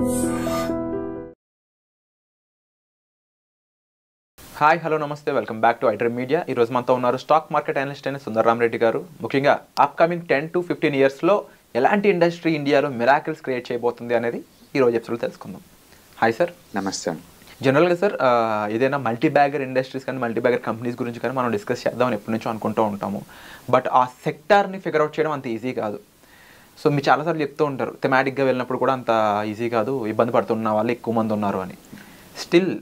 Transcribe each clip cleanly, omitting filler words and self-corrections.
Hi hello నమస్తే, welcome back to iDream media. ఈరోజు మనతో ఉన్నారు స్టాక్ మార్కెట్ అనలిస్ట్ అయిన సుందరరామ్ రెడ్డి గారు. ముఖ్యంగా అప్కమింగ్ 10 to 15 ఇయర్స్లో ఎలాంటి ఇండస్ట్రీ ఇండియాలో మిరాకిల్స్ క్రియేట్ చేయబోతుంది అనేది ఈరోజు ఎపిసోడ్లో తెలుసుకుందాం. Hi sir. నమస్తే. జనరల్గా సార్ ఏదైనా మల్టీబ్యాగర్ ఇండస్ట్రీస్ కానీ మల్టీబ్యాగర్ కంపెనీస్ గురించి కానీ మనం డిస్కస్ చేద్దామని ఎప్పటి నుంచో అనుకుంటూ ఉంటాము. బట్ ఆ సెక్టార్ని ఫిగర్ అవుట్ చేయడం అంత ఈజీ కాదు. సో మీరు చాలాసార్లు చెప్తూ ఉంటారు థెమాటిక్గా వెళ్ళినప్పుడు కూడా అంత ఈజీ కాదు, ఇబ్బంది పడుతున్న వాళ్ళు ఎక్కువ మంది ఉన్నారు అని. స్టిల్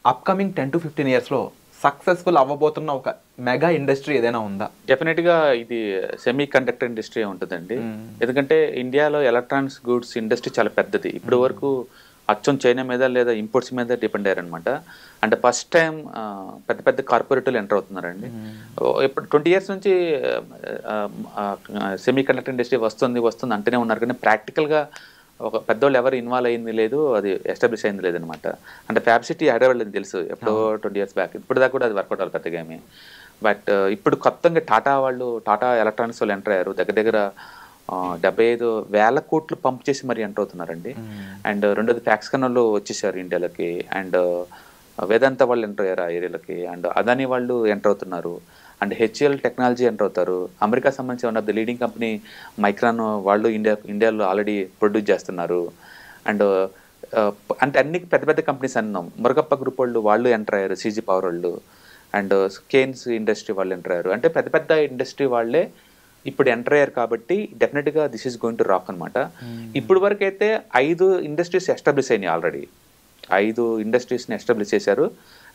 అప్కమింగ్ 10 to 15 ఇయర్స్లో సక్సెస్ఫుల్ అవ్వబోతున్న ఒక మెగా ఇండస్ట్రీ ఏదైనా ఉందా? డెఫినెట్గా ఇది సెమీ కండక్టర్ ఇండస్ట్రీ ఉంటుందండి. ఎందుకంటే ఇండియాలో ఎలక్ట్రానిక్స్ గూడ్స్ ఇండస్ట్రీ చాలా పెద్దది. ఇప్పటి వరకు అచ్చం చైనా మీద లేదా ఇంపోర్ట్స్ మీద డిపెండ్ అయ్యారనమాట. అంటే ఫస్ట్ టైం పెద్ద పెద్ద కార్పొరేటర్లు ఎంటర్ అవుతున్నారండి. ఇప్పుడు 20 years నుంచి సెమీ కండక్టర్ ఇండస్ట్రీ వస్తుంది అంటేనే ఉన్నారు, కానీ ప్రాక్టికల్గా ఒక పెద్దవాళ్ళు ఎవరు ఇన్వాల్వ్ అయింది లేదు, అది ఎస్టాబ్లిష్ అయింది లేదనమాట. అంటే ఫ్యాబ్ సిటీ హైదరాబాద్ అని తెలుసు ఎప్పుడో 20 years బ్యాక్. ఇప్పుడు దాకా కూడా అది వర్కౌట్ అవ్వాలి పెద్దగా ఏమి. బట్ ఇప్పుడు కొత్తగా టాటా ఎలక్ట్రానిక్స్ వాళ్ళు ఎంటర్ అయ్యారు. దగ్గర 75,000 కోట్లు పంప్ చేసి మరి ఎంటర్ అవుతున్నారండి. అండ్ రెండోది ఫ్యాక్స్కాన్ వాళ్ళు వచ్చేసారు ఇండియాలోకి. అండ్ వేదాంత వాళ్ళు ఎంటర్ అయ్యారు ఆ ఏరియాలోకి. అండ్ అదానీ వాళ్ళు ఎంటర్ అవుతున్నారు. అండ్ హెచ్ఎల్ టెక్నాలజీ ఎంటర్ అవుతారు. అమెరికా సంబంధించి ఉన్న ద లీడింగ్ కంపెనీ మైక్రాన్ వాళ్ళు ఇండియాలో ఆల్రెడీ ప్రొడ్యూస్ చేస్తున్నారు. అండ్ అంటే అన్ని పెద్ద పెద్ద కంపెనీస్ అన్నాం. మురగప్ప గ్రూప్ వాళ్ళు ఎంటర్ అయ్యారు, సీజీ పవర్ వాళ్ళు. అండ్ కేన్స్ ఇండస్ట్రీ వాళ్ళు ఎంటర్ అయ్యారు. అంటే పెద్ద పెద్ద ఇండస్ట్రీ వాళ్ళే ఇప్పుడు ఎంటర్ అయ్యారు కాబట్టి డెఫినెట్గా this is going to rock అనమాట. ఇప్పుడు వరకు అయితే 5 ఇండస్ట్రీస్ ఎస్టాబ్లిష్ అయినాయి ఆల్రెడీ. 5 ఇండస్ట్రీస్ని ఎస్టాబ్లిష్ చేశారు.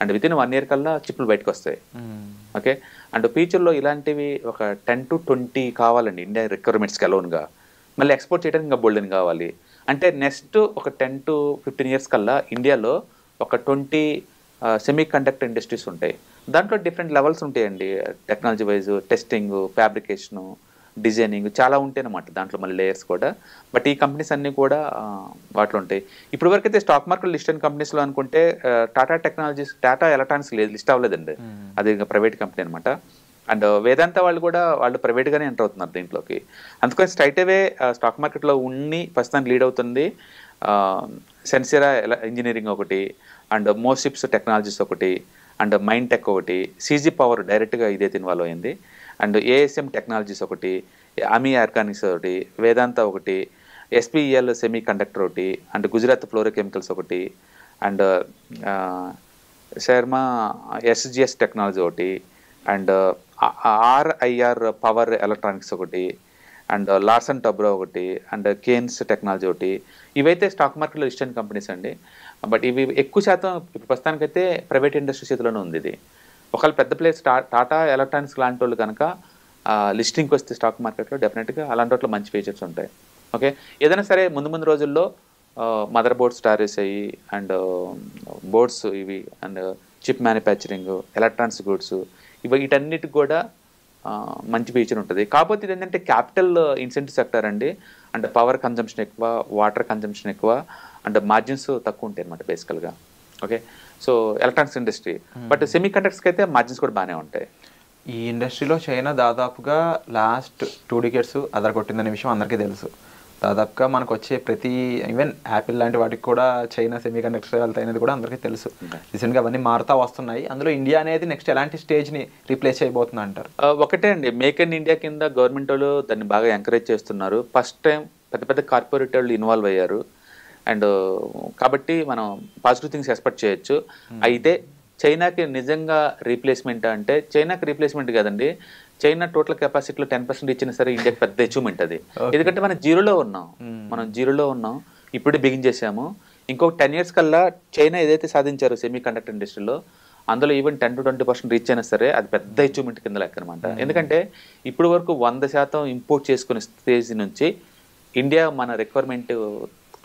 అండ్ వితిన్ 1 year కల్లా చిప్పులు బయటకు వస్తాయి. ఓకే. అండ్ ఫ్యూచర్లో ఇలాంటివి ఒక 10 to 20 కావాలండి ఇండియా రిక్వైర్మెంట్స్కి అలోన్గా. మళ్ళీ ఎక్స్పోర్ట్ చేయడానికి ఇంకా బోల్డెన్ కావాలి. అంటే నెక్స్ట్ ఒక 10 to 15 years కల్లా ఇండియాలో ఒక 20 సెమీ కండక్టర్ ఇండస్ట్రీస్ ఉంటాయి. దాంట్లో డిఫరెంట్ లెవెల్స్ ఉంటాయండి. Technology wise testing, fabrication, designing చాలా ఉంటాయి అన్నమాట. దాంట్లో మళ్ళీ లేయర్స్ కూడా. బట్ ఈ కంపెనీస్ అన్నీ కూడా వాటిలో ఉంటాయి. ఇప్పుడు వరకు అయితే స్టాక్ మార్కెట్ లిస్ట్ అయిన కంపెనీస్లో అనుకుంటే టాటా ఎలక్ట్రానిక్స్ లిస్ట్ అవ్వలేదండి. అది ఇంకా ప్రైవేట్ కంపెనీ అనమాట. అండ్ వేదాంత వాళ్ళు ప్రైవేట్గానే ఎంటర్ అవుతున్నారు దీంట్లోకి. అందుకని స్ట్రైట్ అవే స్టాక్ మార్కెట్లో ప్రస్తుతానికి లీడ్ అవుతుంది సెన్సిరా ఇంజనీరింగ్ ఒకటి, అండ్ మోసిప్స్ టెక్నాలజీస్ ఒకటి, అండ్ మైండ్ టెక్ ఒకటి, సీజీ పవర్ డైరెక్ట్గా ఇదైతే ఇన్వాల్వ్ అయింది, అండ్ ఏఎస్ఎం టెక్నాలజీస్ ఒకటి, అమీ ఆర్గానిక్స్ ఒకటి, వేదాంత ఒకటి, ఎస్పీఈఎల్ సెమీ కండక్టర్ ఒకటి, అండ్ గుజరాత్ ఫ్లోరోకెమికల్స్ ఒకటి, అండ్ శర్మ ఎస్జిఎస్ టెక్నాలజీ ఒకటి, అండ్ ఆర్ఐఆర్ పవర్ ఎలక్ట్రానిక్స్ ఒకటి, అండ్ లార్సన్ టబ్రో ఒకటి, అండ్ కేన్స్ టెక్నాలజీ ఒకటి. ఇవైతే స్టాక్ మార్కెట్లో లిస్ట్ అయిన కంపెనీస్ అండి. బట్ ఇవి ఎక్కువ శాతం ప్రస్తుతానికైతే ప్రైవేట్ ఇండస్ట్రీ చేతిలోనే ఉంది. ఇది ఒకవేళ పెద్ద ప్లేస్ టాటా ఎలక్ట్రానిక్స్ లాంటి వాళ్ళు కనుక లిస్టింగ్కి వస్తే స్టాక్ మార్కెట్లో డెఫినెట్గా అలాంటి వాటిలో మంచి ఫీచర్స్ ఉంటాయి. ఓకే. ఏదైనా సరే ముందు రోజుల్లో మదర్ బోర్డ్స్ స్టార్ట్ అయ్యి, అండ్ బోర్డ్స్ ఇవి, and chip manufacturing, electronics goods, వీటన్నిటికి కూడా మంచి ఫీచర్ ఉంటుంది. కాకపోతే ఇది ఏంటంటే క్యాపిటల్ ఇన్సెంటివ్ సెక్టర్ అండి. అంటే పవర్ కన్జంప్షన్ ఎక్కువ, వాటర్ కన్జంప్షన్ ఎక్కువ, అండ్ మార్జిన్స్ తక్కువ ఉంటాయి అనమాట బేసికల్గా. Okay. So electronics industry. But semi కండక్టర్స్కి అయితే మార్జిన్స్ కూడా బాగానే ఉంటాయి. ఈ ఇండస్ట్రీలో చైనా దాదాపుగా లాస్ట్ 2 decades అదరగొట్టిందనే విషయం అందరికీ తెలుసు. దాదాపుగా మనకు వచ్చే ప్రతి ఈవెన్ యాపిల్ లాంటి వాటికి కూడా చైనా సెమీ కండక్టర్స్ వెళ్తాయి అనేది కూడా అందరికీ తెలుసు. రీసెంట్గా అవన్నీ మారుతూ వస్తున్నాయి. అందులో ఇండియా అనేది నెక్స్ట్ ఎలాంటి స్టేజ్ని రీప్లేస్ చేయబోతుంది అంటారు? ఒకటే అండి, మేక్ ఇన్ ఇండియా కింద గవర్నమెంట్ వాళ్ళు దాన్ని బాగా ఎంకరేజ్ చేస్తున్నారు. ఫస్ట్ టైం పెద్ద పెద్ద కార్పొరేటర్లు ఇన్వాల్వ్ అయ్యారు. అండ్ కాబట్టి మనం పాజిటివ్ థింగ్స్ ఎక్స్పెక్ట్ చేయొచ్చు. అయితే చైనాకి నిజంగా రీప్లేస్మెంట్ అంటే చైనాకి రీప్లేస్మెంట్ కాదండి. చైనా టోటల్ కెపాసిటీలో 10% ఇచ్చినా సరే ఇండియాకి పెద్ద అచీవ్మెంట్ అది. ఎందుకంటే మనం జీరోలో ఉన్నాం, ఇప్పుడే బిగిన్ చేసాము. ఇంకొక 10 years కల్లా చైనా ఏదైతే సాధించారో సెమీ కండక్టర్ ఇండస్ట్రీలో, అందులో ఈవెన్ 10 to 20% రీచ్ అయినా సరే అది పెద్ద అచీవ్మెంట్ కింద లెక్క అనమాట. ఎందుకంటే ఇప్పుడు వరకు 100% ఇంపోర్ట్ చేసుకునే స్టేజ్ నుంచి ఇండియా మన రిక్వైర్మెంట్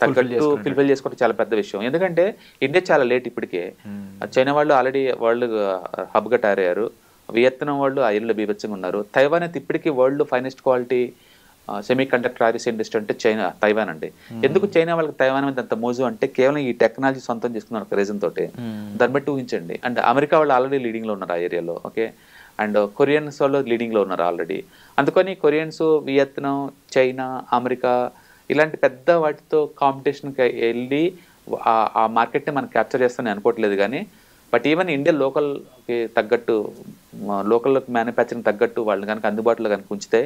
తగ్గట్టు ఫిల్ఫిల్ చేసుకోవడం చాలా పెద్ద విషయం. ఎందుకంటే ఇండియా చాలా లేట్ ఇప్పటికే. చైనా వాళ్ళు ఆల్రెడీ వరల్డ్ హబ్గా తయారయ్యారు. వియత్నాం వాళ్ళు ఆ ఏరియాలో బీభత్సంగా ఉన్నారు. తైవాన్ అయితే ఇప్పటికీ world finest quality semi conductor RS industry అంటే తైవాన్ అండి. ఎందుకు చైనా వాళ్ళకి తైవాన్ మీద అంత మోజు అంటే కేవలం ఈ టెక్నాలజీ సొంతం చేసుకున్నారు ఒక రీజన్ తోటి. దాన్ని బట్టి ఊహించండి. అండ్ అమెరికా వాళ్ళు ఆల్రెడీ లీడింగ్లో ఉన్నారు ఆ ఏరియాలో. ఓకే. అండ్ కొరియన్స్ వాళ్ళు లీడింగ్లో ఉన్నారు ఆల్రెడీ. అందుకని కొరియన్స్, వియత్నాం, చైనా, అమెరికా ఇలాంటి పెద్ద వాటితో కాంపిటీషన్కి వెళ్ళి ఆ మార్కెట్ని మనం క్యాప్చర్ చేస్తామని అనుకోవట్లేదు. కానీ బట్ ఈవెన్ ఇండియా లోకల్కి తగ్గట్టు లోకల్ మ్యానుఫ్యాక్చరింగ్ తగ్గట్టు వాళ్ళు కనుక అందుబాటులో కనుక ఉంచితే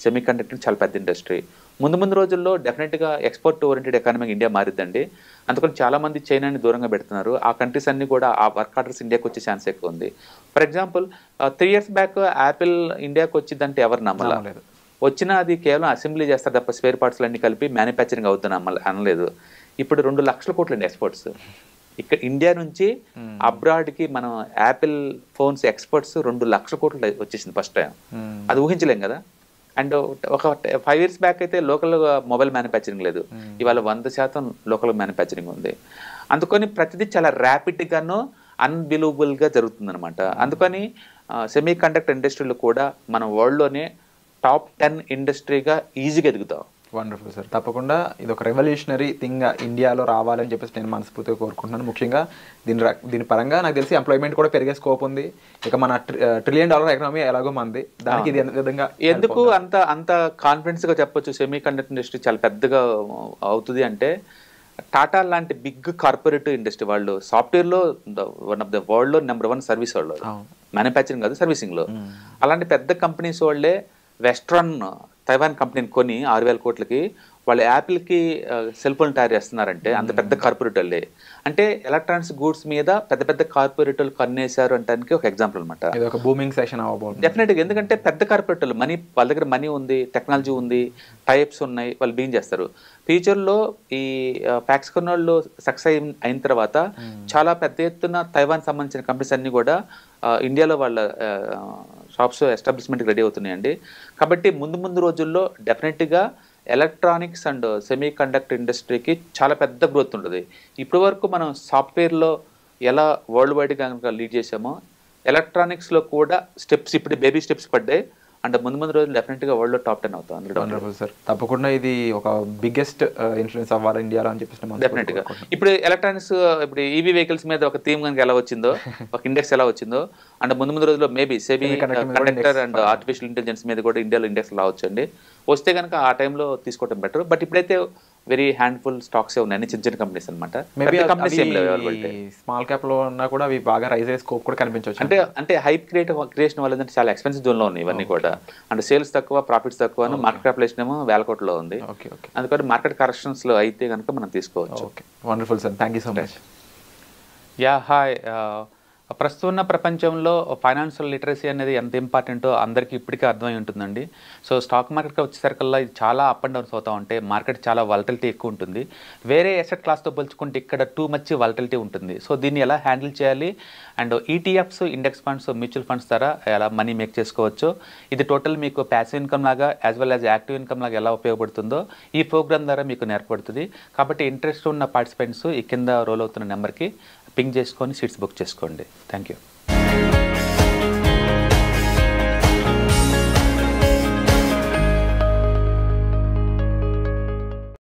సెమీ కండక్టర్ చాలా పెద్ద ఇండస్ట్రీ. ముందు రోజుల్లో డెఫినెట్గా ఎక్స్పోర్ట్ ఓరియంటెడ్ ఎకానమీకి ఇండియా మారిద్దండి. అందుకని చాలామంది చైనాని దూరంగా పెడుతున్నారు. ఆ కంట్రీస్ అన్ని కూడా ఆ వర్క్ ఆర్డర్స్ ఇండియాకి వచ్చే ఛాన్స్ ఎక్కువ ఉంది. For example 3 years back Apple ఇండియాకి వచ్చిందంటే ఎవరు నమ్మలేదు. వచ్చినా అది కేవలం అసెంబ్లీ చేస్తారు తప్ప స్పేర్ పార్ట్స్లు అన్ని కలిపి మ్యానుఫ్యాక్చరింగ్ అవుతుంది అనలేదు. ఇప్పుడు 2 లక్షల కోట్లు అండి ఎక్స్పోర్ట్స్. ఇక్కడ ఇండియా నుంచి అబ్రాడ్కి మనం యాపిల్ ఫోన్స్ ఎక్స్పోర్ట్స్ 2 లక్షల కోట్లు వచ్చేసింది ఫస్ట్ టైం. అది ఊహించలేం కదా. అండ్ ఒక 5 years బ్యాక్ అయితే లోకల్ మొబైల్ మ్యానుఫ్యాక్చరింగ్ లేదు. ఇవాళ 100% లోకల్ మ్యానుఫ్యాక్చరింగ్ ఉంది. అందుకని ప్రతిదీ చాలా ర్యాపిడ్గాను అన్బిలీవబుల్గా జరుగుతుంది అనమాట. అందుకని సెమీ కండక్టర్ ఇండస్ట్రీలో కూడా మన వరల్డ్లోనే టాప్ 10 ఇండస్ట్రీగా ఈజీగా ఎదుగుతాం. Wonderful sir. తప్పకుండా ఇది ఒక రెవల్యూషనరీ థింగ్ ఇండియాలో రావాలని చెప్పేసి నేను మనస్ఫూర్తిగా కోరుకుంటున్నాను. ముఖ్యంగా దీని పరంగా నాకు తెలిసి ఎంప్లాయ్మెంట్ కూడా పెరిగే స్కోప్ ఉంది. ఇక మన $1 trillion ఎకనామీ ఎలాగో మంది, దానికి ఇది విధంగా ఎందుకు అంత కాన్ఫిడెన్స్గా చెప్పొచ్చు సెమీ కండక్టర్ ఇండస్ట్రీ చాలా పెద్దగా అవుతుంది అంటే, టాటా లాంటి బిగ్ కార్పొరేట్ ఇండస్ట్రీ వాళ్ళు సాఫ్ట్వేర్లో వన్ ఆఫ్ ద వరల్డ్లో నెంబర్ 1 సర్వీస్ వాళ్ళు, మ్యానుఫ్యాక్చరింగ్ కాదు సర్వీసింగ్లో. అలాంటి పెద్ద కంపెనీస్ వాళ్ళే వెస్ట్రన్ తైవాన్ కంపెనీని కొని 6,000 కోట్లకి వాళ్ళు యాపిల్కి సెల్ ఫోన్ తయారు చేస్తున్నారంటే అంత పెద్ద కార్పొరేట్ వాళ్ళే. అంటే ఎలక్ట్రానిక్స్ గూడ్స్ మీద పెద్ద కార్పొరేట్ వాళ్ళు కన్నేశారు అంటానికి ఒక ఎగ్జాంపుల్ అనమాట. డెఫినెట్గా. ఎందుకంటే పెద్ద కార్పొరేట్ వాళ్ళు వాళ్ళ దగ్గర మనీ ఉంది, టెక్నాలజీ ఉంది, టైప్స్ ఉన్నాయి, వాళ్ళు బీన్ చేస్తారు. ఫ్యూచర్లో ఈ ఫ్యాక్స్కాన్ వాళ్ళు సక్సెస్ అయిన తర్వాత చాలా పెద్ద ఎత్తున తైవాన్ సంబంధించిన కంపెనీస్ అన్నీ కూడా ఇండియాలో వాళ్ళ షాప్స్ ఎస్టాబ్లిష్మెంట్కి రెడీ అవుతున్నాయండి. కాబట్టి ముందు రోజుల్లో డెఫినెట్గా ఎలక్ట్రానిక్స్ అండ్ సెమీ కండక్టర్ ఇండస్ట్రీకి చాలా పెద్ద గ్రోత్ ఉంటుంది. ఇప్పటి వరకు మనం సాఫ్ట్వేర్లో ఎలా వరల్డ్ వైడ్గా కనుక లీడ్ చేసామో, ఎలక్ట్రానిక్స్లో కూడా స్టెప్స్ ఇప్పుడు బేబీ స్టెప్స్ పడ్డాయి. అంటే ముందు రోజులు డెఫినెట్గా వరల్డ్లో టాప్ 10 అవుతాం. Wonderful sir. తప్పకుండా ఇది ఒక బిగ్గెస్ట్ ఇన్ఫ్లుయెన్స్ అవ్వాలి ఇండియాలో అని చెప్పేసి డెఫినెట్గా. ఇప్పుడు ఎలక్ట్రానిక్స్ ఇప్పుడు ఈవీ వెహికల్స్ మీద ఒక థీమ్ కనుక ఎలా వచ్చిందో, ఒక ఇండెక్స్ ఎలా వచ్చిందో, అంటే ముందు రోజుల్లో maybe semi conductor and artificial intelligence మీద కూడా ఇండియాలో ఇండెక్స్ రావచ్చండి. వస్తే కనుక ఆ టైంలో తీసుకోవడం బెటర్. బట్ ఇప్పుడైతే వెరీ హ్యాండ్ఫుల్ స్టాక్స్ ఉన్నాయి, చిన్న కంపెనీస్ అనమాట. స్మాల్ క్యాప్ లో ఉన్నా కూడా అవి బాగా రైజ్ అయ్యే స్కోప్ కూడా కనిపించవచ్చు. అంటే హైప్ క్రియేషన్ వల్ల చాలా ఎక్స్పెన్సివ్ జోన్ లో ఉన్నాయి ఇవన్నీ కూడా. అంటే సేల్స్ తక్కువ, ప్రాఫిట్స్ తక్కువ, మార్కెట్ క్యాపిటలైజేషన్ ఏమో 1,000 కోట్లలో ఉంది. అందుకని మార్కెట్ కరెక్షన్స్ లో అయితే కనుక మనం తీసుకోవచ్చు. Wonderful sir, thank you so much. Yeah hi. ప్రస్తుతం ఉన్న ప్రపంచంలో ఫైనాన్షియల్ లిటరసీ అనేది ఎంత ఇంపార్టెంటో అందరికీ ఇప్పటికే అర్థమై ఉంటుందండి. సో స్టాక్ మార్కెట్కి వచ్చేసరికల్లా ఇది చాలా అప్ అండ్ డౌన్స్ అవుతూ ఉంటాయి. మార్కెట్ చాలా వాలటిలిటీ ఎక్కువ ఉంటుంది. వేరే అసెట్ క్లాస్తో పోల్చుకుంటే ఇక్కడ టూ మచ్ వాలటిలిటీ ఉంటుంది. సో దీన్ని ఎలా హ్యాండిల్ చేయాలి, and ETFs, index funds, mutual funds ద్వారా ఎలా మనీ మేక్ చేసుకోవచ్చు, ఇది టోటల్ మీకు ప్యాసివ్ ఇన్కమ్ లాగా as well as active income లాగా ఎలా ఉపయోగపడుతుందో ఈ ప్రోగ్రామ్ ద్వారా మీకు నేర్పడుతుంది. కాబట్టి ఇంట్రెస్ట్ ఉన్న పార్టిసిపెంట్స్ ఈ కింద రోల్ అవుతున్న నెంబర్కి పింగ్ చేసుకొని సీట్స్ బుక్ చేసుకోండి. Thank you.